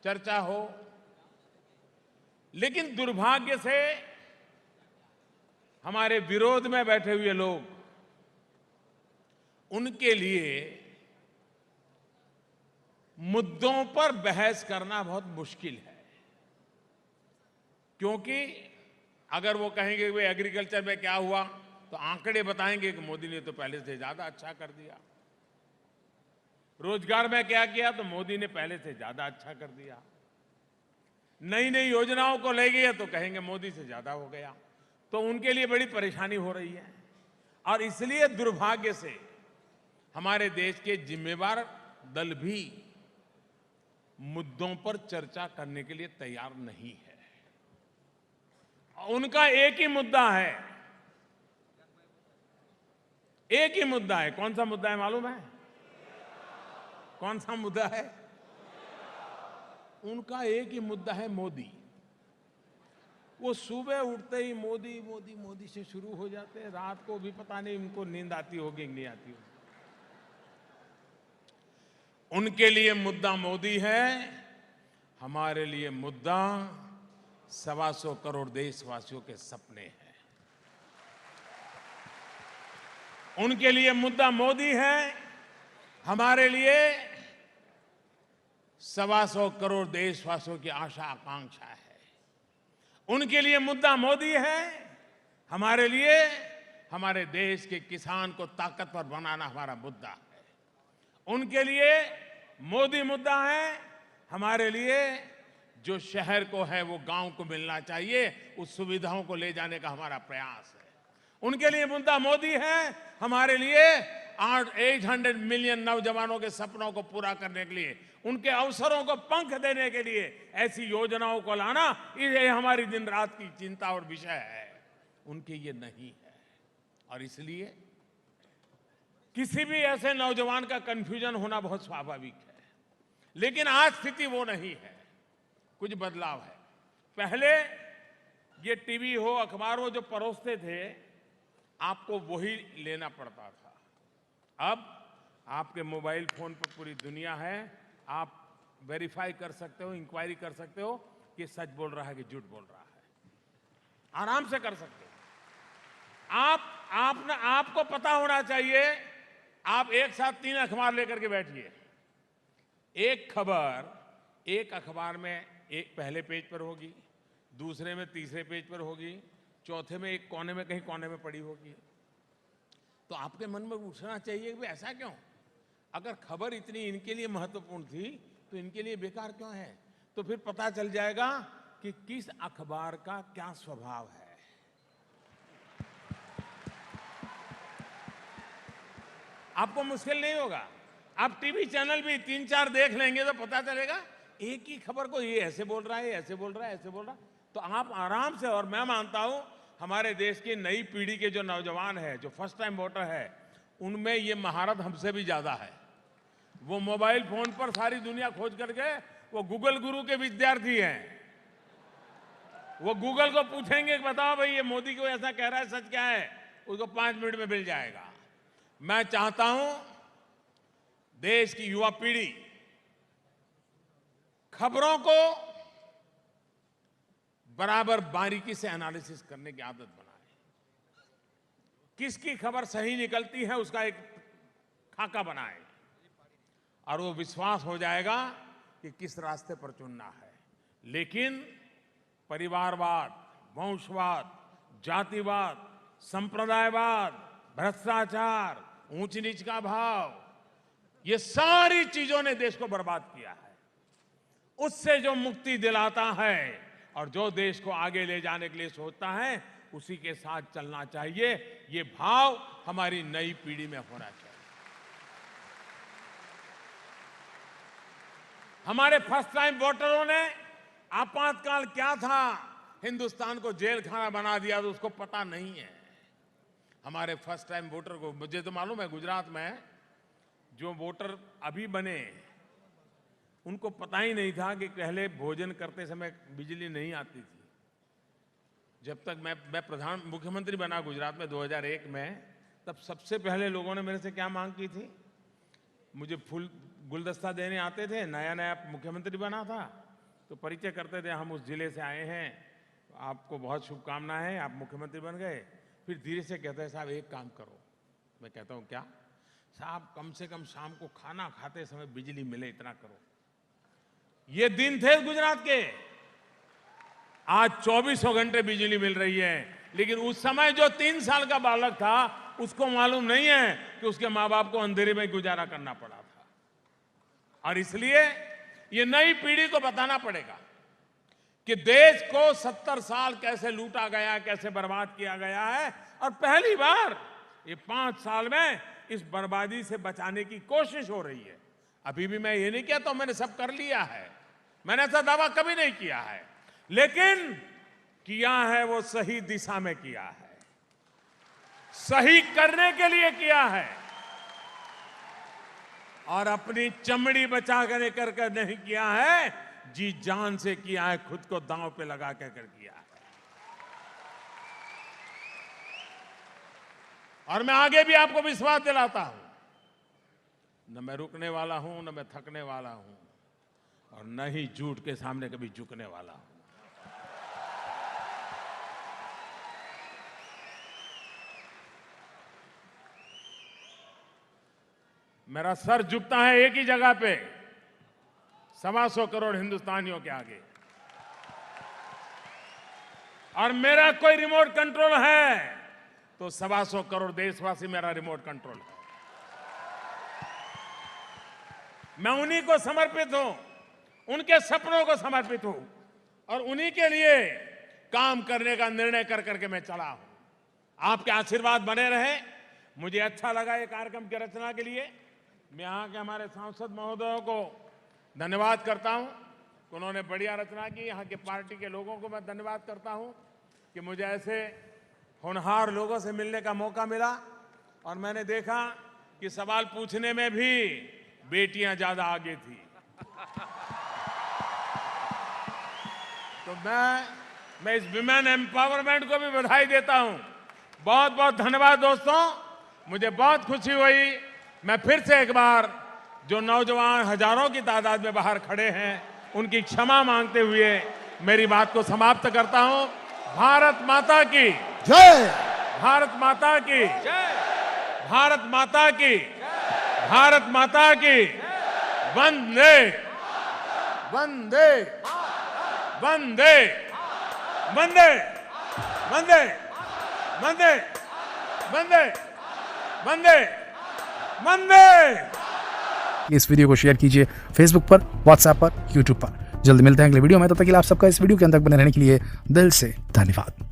चर्चा हो, लेकिन दुर्भाग्य से हमारे विरोध में बैठे हुए लोग, उनके लिए मुद्दों पर बहस करना बहुत मुश्किल है। क्योंकि अगर वो कहेंगे कि एग्रीकल्चर में क्या हुआ तो आंकड़े बताएंगे कि मोदी ने तो पहले से ज्यादा अच्छा कर दिया, रोजगार में क्या किया तो मोदी ने पहले से ज्यादा अच्छा कर दिया, नई नई योजनाओं को ले गए तो कहेंगे मोदी से ज्यादा हो गया। तो उनके लिए बड़ी परेशानी हो रही है और इसलिए दुर्भाग्य से हमारे देश के जिम्मेवार दल भी मुद्दों पर चर्चा करने के लिए तैयार नहीं है। उनका एक ही मुद्दा है, एक ही मुद्दा है। कौन सा मुद्दा है मालूम है? कौन सा मुद्दा है? उनका एक ही मुद्दा है मोदी। वो सुबह उठते ही मोदी मोदी मोदी से शुरू हो जाते हैं, रात को भी पता नहीं उनको नींद आती होगी कि नहीं आती होगी। उनके लिए मुद्दा मोदी है, हमारे लिए मुद्दा 125 करोड़ देशवासियों के सपने हैं। उनके लिए मुद्दा मोदी है, हमारे लिए 125 करोड़ देशवासियों की आशा आकांक्षा है। उनके लिए मुद्दा मोदी है, हमारे लिए हमारे देश के किसान को ताकतवर बनाना हमारा मुद्दा है। उनके लिए मोदी मुद्दा है, हमारे लिए जो शहर को है वो गांव को मिलना चाहिए, उस सुविधाओं को ले जाने का हमारा प्रयास है। उनके लिए मुद्दा मोदी है, हमारे लिए 800 मिलियन नौजवानों के सपनों को पूरा करने के लिए, उनके अवसरों को पंख देने के लिए ऐसी योजनाओं को लाना, ये हमारी दिन रात की चिंता और विषय है। उनके ये नहीं है और इसलिए किसी भी ऐसे नौजवान का कंफ्यूजन होना बहुत स्वाभाविक है। लेकिन आज स्थिति वो नहीं है, कुछ बदलाव है। पहले ये टीवी हो अखबार हो जो परोसते थे, आपको वही लेना पड़ता था। अब आपके मोबाइल फोन पर पूरी दुनिया है, आप वेरीफाई कर सकते हो, इंक्वायरी कर सकते हो कि सच बोल रहा है कि झूठ बोल रहा है, आराम से कर सकते हो। आपको पता होना चाहिए, आप एक साथ 3 अखबार लेकर के बैठिए, एक खबर एक अखबार में एक पहले पेज पर होगी, दूसरे में तीसरे पेज पर होगी, चौथे में एक कोने में कहीं कोने में पड़ी होगी। तो आपके मन में उठना चाहिए कि ऐसा क्यों? अगर खबर इतनी इनके लिए महत्वपूर्ण थी तो इनके लिए बेकार क्यों है? तो फिर पता चल जाएगा कि किस अखबार का क्या स्वभाव है। आपको मुश्किल नहीं होगा, आप टीवी चैनल भी 3-4 देख लेंगे तो पता चलेगा एक ही खबर को ये ऐसे बोल रहा है, ऐसे बोल रहा है, ऐसे बोल रहा है। तो आप आराम से, और मैं मानता हूं हमारे देश की नई पीढ़ी के जो नौजवान है, जो फर्स्ट टाइम वोटर है, उनमें ये महारत हमसे भी ज्यादा है। वो मोबाइल फोन पर सारी दुनिया खोज करके, वो गूगल गुरु के विद्यार्थी हैं। वो गूगल को पूछेंगे कि बताओ भाई ये मोदी को ऐसा कह रहा है, सच क्या है, उसको 5 मिनट में मिल जाएगा। मैं चाहता हूं देश की युवा पीढ़ी खबरों को बराबर बारीकी से एनालिसिस करने की आदत बनाए, किसकी खबर सही निकलती है उसका एक खाका बनाए, और वो विश्वास हो जाएगा कि किस रास्ते पर चुनना है। लेकिन परिवारवाद, वंशवाद, जातिवाद, संप्रदायवाद, भ्रष्टाचार, ऊंच नीच का भाव, ये सारी चीजों ने देश को बर्बाद किया है। उससे जो मुक्ति दिलाता है और जो देश को आगे ले जाने के लिए सोचता है, उसी के साथ चलना चाहिए। ये भाव हमारी नई पीढ़ी में होना चाहिए। हमारे फर्स्ट टाइम वोटरों ने आपातकाल क्या था, हिंदुस्तान को जेल खाना बना दिया, तो उसको पता नहीं है। हमारे फर्स्ट टाइम वोटर को, मुझे तो मालूम है गुजरात में जो वोटर अभी बने, उनको पता ही नहीं था कि पहले भोजन करते समय बिजली नहीं आती थी। जब तक मैं मुख्यमंत्री बना गुजरात में 2001 में, तब सबसे पहले लोगों ने मेरे से क्या मांग की थी, मुझे फूल गुलदस्ता देने आते थे। नया नया मुख्यमंत्री बना था तो परिचय करते थे, हम उस जिले से आए हैं, आपको बहुत शुभकामनाएं, आप मुख्यमंत्री बन गए। फिर धीरे से कहते हैं साहब एक काम करो। मैं कहता हूं क्या? साहब कम से कम शाम को खाना खाते समय बिजली मिले, इतना करो। ये दिन थे गुजरात के। आज 24 घंटे बिजली मिल रही है, लेकिन उस समय जो 3 साल का बालक था उसको मालूम नहीं है कि उसके माँ बाप को अंधेरे में गुजारा करना पड़ा था। और इसलिए ये नई पीढ़ी को बताना पड़ेगा कि देश को 70 साल कैसे लूटा गया, कैसे बर्बाद किया गया है, और पहली बार ये 5 साल में इस बर्बादी से बचाने की कोशिश हो रही है। अभी भी मैं ये नहीं कहता मैंने सब कर लिया है, मैंने ऐसा दावा कभी नहीं किया है, लेकिन किया है वो सही दिशा में किया है, सही करने के लिए किया है, और अपनी चमड़ी बचा कर नहीं किया है, जी जान से किया है, खुद को दांव पे लगा कर किया है। और मैं आगे भी आपको विश्वास दिलाता हूं, न मैं रुकने वाला हूं, न मैं थकने वाला हूं, और न ही झूठ के सामने कभी झुकने वाला हूं। मेरा सर झुकता है एक ही जगह पे, 125 करोड़ हिंदुस्तानियों के आगे। और मेरा कोई रिमोट कंट्रोल है तो 125 करोड़ देशवासी मेरा रिमोट कंट्रोल है। मैं उन्हीं को समर्पित हूं, उनके सपनों को समर्पित हूं, और उन्हीं के लिए काम करने का निर्णय कर करके मैं चला हूं। आपके आशीर्वाद बने रहे। मुझे अच्छा लगा ये कार्यक्रम की रचना के लिए। मैं यहाँ के हमारे सांसद महोदयों को धन्यवाद करता हूं, उन्होंने बढ़िया रचना की। यहाँ के पार्टी के लोगों को मैं धन्यवाद करता हूं कि मुझे ऐसे होनहार लोगों से मिलने का मौका मिला, और मैंने देखा कि सवाल पूछने में भी बेटियां ज्यादा आगे थी। तो मैं इस विमेन एम्पावरमेंट को भी बधाई देता हूं। बहुत बहुत धन्यवाद दोस्तों, मुझे बहुत खुशी हुई। मैं फिर से एक बार जो नौजवान हजारों की तादाद में बाहर खड़े हैं उनकी क्षमा मांगते हुए मेरी बात को समाप्त करता हूं। भारत माता की जय, भारत माता की जय, भारत माता की, भारत माता की, वंदे वंदे वंदे वंदे वंदे वंदे वंदे वंदे वंदे। इस वीडियो को शेयर कीजिए फेसबुक पर, व्हाट्सएप पर, यूट्यूब पर। जल्द मिलते हैं अगले वीडियो में। तब तक के लिए आप सबका इस वीडियो के अंत तक बने रहने के लिए दिल से धन्यवाद।